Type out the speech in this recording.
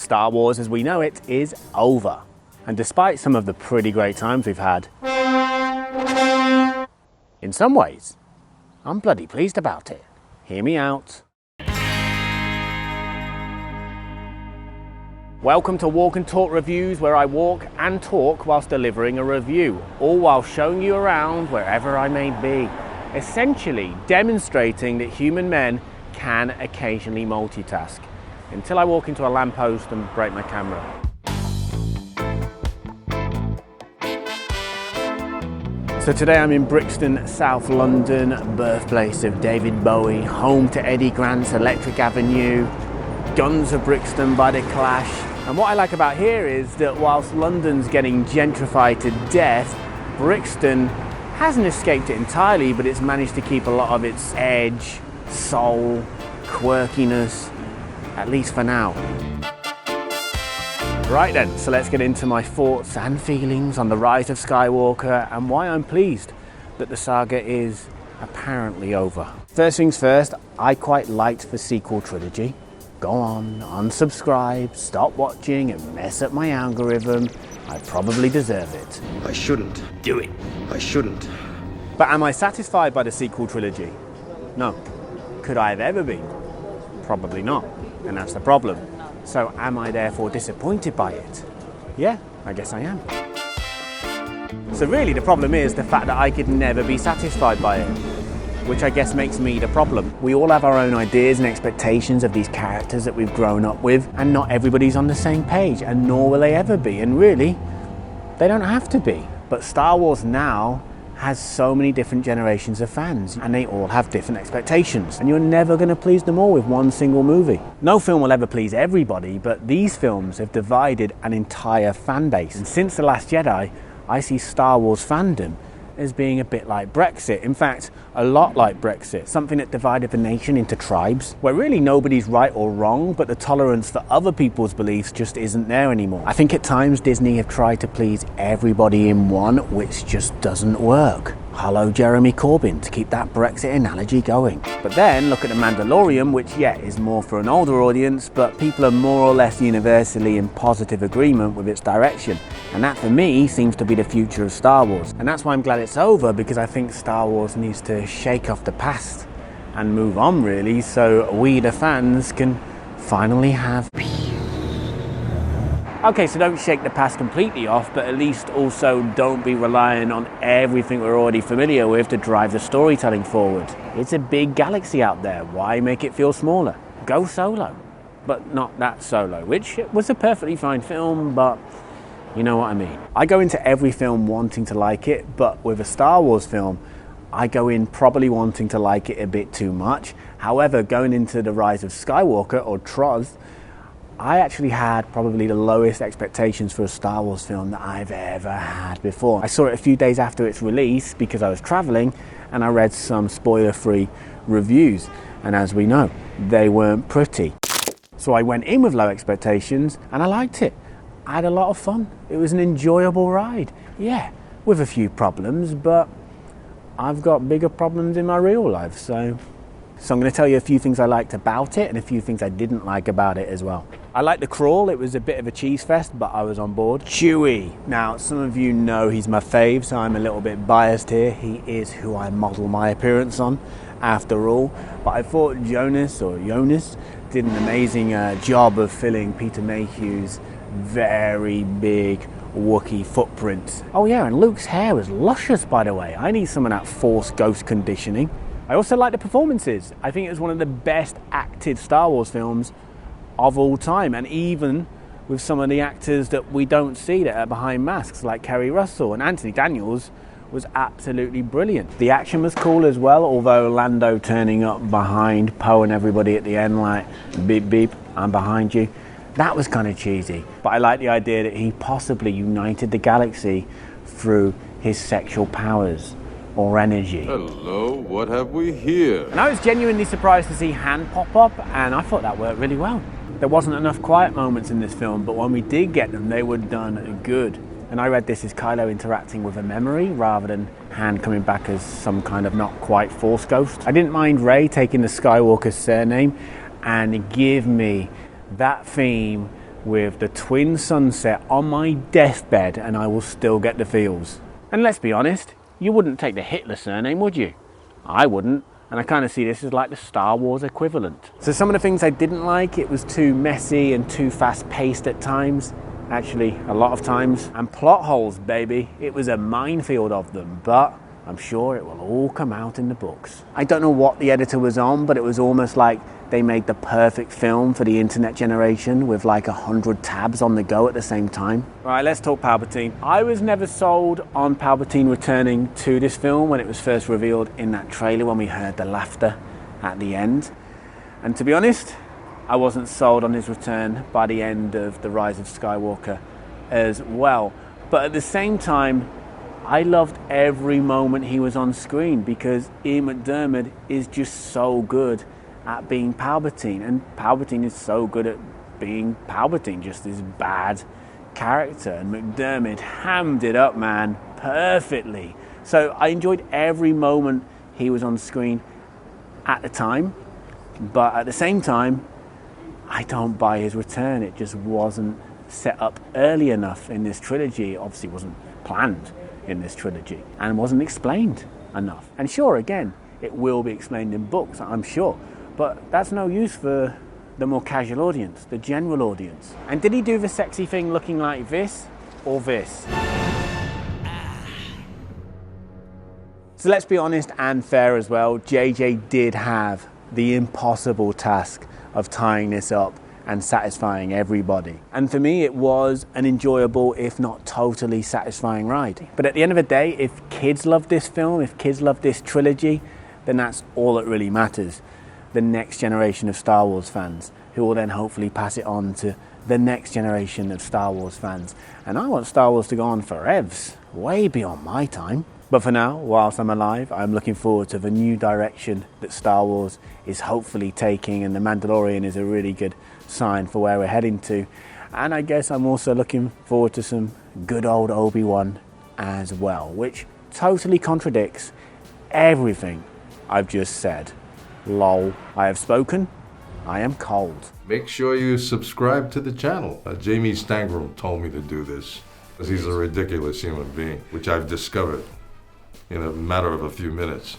Star Wars as we know it is over. And despite some of the pretty great times we've had, in some ways, I'm bloody pleased about it. Hear me out. Welcome to Walk and Talk Reviews, where I walk and talk whilst delivering a review, all while showing you around wherever I may be. Essentially demonstrating that human men can occasionally multitask, until I walk into a lamppost and break my camera. So today I'm in Brixton, South London, birthplace of David Bowie, home to Eddie Grant's Electric Avenue, Guns of Brixton by The Clash. And what I like about here is that whilst London's getting gentrified to death, Brixton hasn't escaped it entirely, but it's managed to keep a lot of its edge, soul, quirkiness, at least for now. Right then, so let's get into my thoughts and feelings on the Rise of Skywalker and why I'm pleased that the saga is apparently over. First things first, I quite liked the sequel trilogy. Go on, unsubscribe, stop watching and mess up my algorithm. I probably deserve it. I shouldn't. Do it. I shouldn't. But am I satisfied by the sequel trilogy? No. Could I have ever been? Probably not. And that's the problem. So am I therefore disappointed by it? Yeah, I guess I am. So really the problem is the fact that I could never be satisfied by it, which I guess makes me the problem. We all have our own ideas and expectations of these characters that we've grown up with, and not everybody's on the same page, and nor will they ever be, and really, they don't have to be. But Star Wars now has so many different generations of fans, and they all have different expectations, and you're never going to please them all with one single movie. No film will ever please everybody, but these films have divided an entire fan base. And since The Last Jedi, I see Star Wars fandom as being a bit like Brexit. In fact, a lot like Brexit, something that divided the nation into tribes, where really nobody's right or wrong, but the tolerance for other people's beliefs just isn't there anymore. I think at times Disney have tried to please everybody in one, which just doesn't work. Hello, Jeremy Corbyn, to keep that Brexit analogy going. But then look at The Mandalorian, which is more for an older audience, but people are more or less universally in positive agreement with its direction. And that for me seems to be the future of Star Wars. And that's why I'm glad it's over, because I think Star Wars needs to shake off the past and move on really, so we the fans can finally have peace. Okay, so don't shake the past completely off, but at least also don't be relying on everything we're already familiar with to drive the storytelling forward. It's a big galaxy out there, why make it feel smaller? Go solo, but not that Solo, which was a perfectly fine film, but you know what I mean. I go into every film wanting to like it, but with a Star Wars film, I go in probably wanting to like it a bit too much. However, going into The Rise of Skywalker, or TROS, I actually had probably the lowest expectations for a Star Wars film that I've ever had before. I saw it a few days after its release because I was traveling, and I read some spoiler-free reviews, and as we know, they weren't pretty. So I went in with low expectations, and I liked it. I had a lot of fun. It was an enjoyable ride. Yeah, with a few problems, but I've got bigger problems in my real life, so I'm going to tell you a few things I liked about it and a few things I didn't like about it as well. I liked the crawl. It was a bit of a cheese fest, but I was on board. Chewie. Now, some of you know he's my fave, so I'm a little bit biased here. He is who I model my appearance on, after all. But I thought Jonas did an amazing job of filling Peter Mayhew's very big Wookiee footprint. Oh yeah, and Luke's hair was luscious, by the way. I need some of that Force ghost conditioning. I also like the performances. I think it was one of the best acted Star Wars films of all time, and even with some of the actors that we don't see that are behind masks, like Kerry Russell, and Anthony Daniels was absolutely brilliant. The action was cool as well, although Lando turning up behind Poe and everybody at the end like, beep beep, I'm behind you, that was kind of cheesy. But I like the idea that he possibly united the galaxy through his sexual powers or energy. Hello, what have we here? And I was genuinely surprised to see Han pop up, and I thought that worked really well. There wasn't enough quiet moments in this film, but when we did get them, they were done good. And I read this as Kylo interacting with a memory rather than Han coming back as some kind of not quite Force ghost. I didn't mind Rey taking the Skywalker surname, and give me that theme with the twin sunset on my deathbed and I will still get the feels. And let's be honest, you wouldn't take the Hitler surname, would you? I wouldn't, and I kind of see this as like the Star Wars equivalent. So some of the things I didn't like, it was too messy and too fast-paced at times. Actually, a lot of times. And plot holes, baby. It was a minefield of them, but I'm sure it will all come out in the books. I don't know what the editor was on, but it was almost like they made the perfect film for the internet generation with like 100 tabs on the go at the same time. Right, let's talk Palpatine. I was never sold on Palpatine returning to this film when it was first revealed in that trailer when we heard the laughter at the end. And to be honest, I wasn't sold on his return by the end of The Rise of Skywalker as well. But at the same time, I loved every moment he was on screen because Ian McDiarmid is just so good at being Palpatine, and Palpatine is so good at being Palpatine, just this bad character, and McDiarmid hammed it up, man, perfectly. So I enjoyed every moment he was on screen at the time, but at the same time, I don't buy his return. It just wasn't set up early enough in this trilogy. Obviously wasn't planned in this trilogy and wasn't explained enough. And sure, again, it will be explained in books, I'm sure, but that's no use for the more casual audience, the general audience. And did he do the sexy thing looking like this or this? So let's be honest and fair as well, JJ did have the impossible task of tying this up and satisfying everybody. And for me, it was an enjoyable, if not totally satisfying ride. But at the end of the day, if kids love this film, if kids love this trilogy, then that's all that really matters. The next generation of Star Wars fans, who will then hopefully pass it on to the next generation of Star Wars fans. And I want Star Wars to go on forever, way beyond my time. But for now, whilst I'm alive, I'm looking forward to the new direction that Star Wars is hopefully taking, and The Mandalorian is a really good sign for where we're heading to. And I guess I'm also looking forward to some good old Obi-Wan as well, which totally contradicts everything I've just said. Lol. I have spoken. I am cold. Make sure you subscribe to the channel. Jamie Stangram told me to do this because he's a ridiculous human being, which I've discovered in a matter of a few minutes.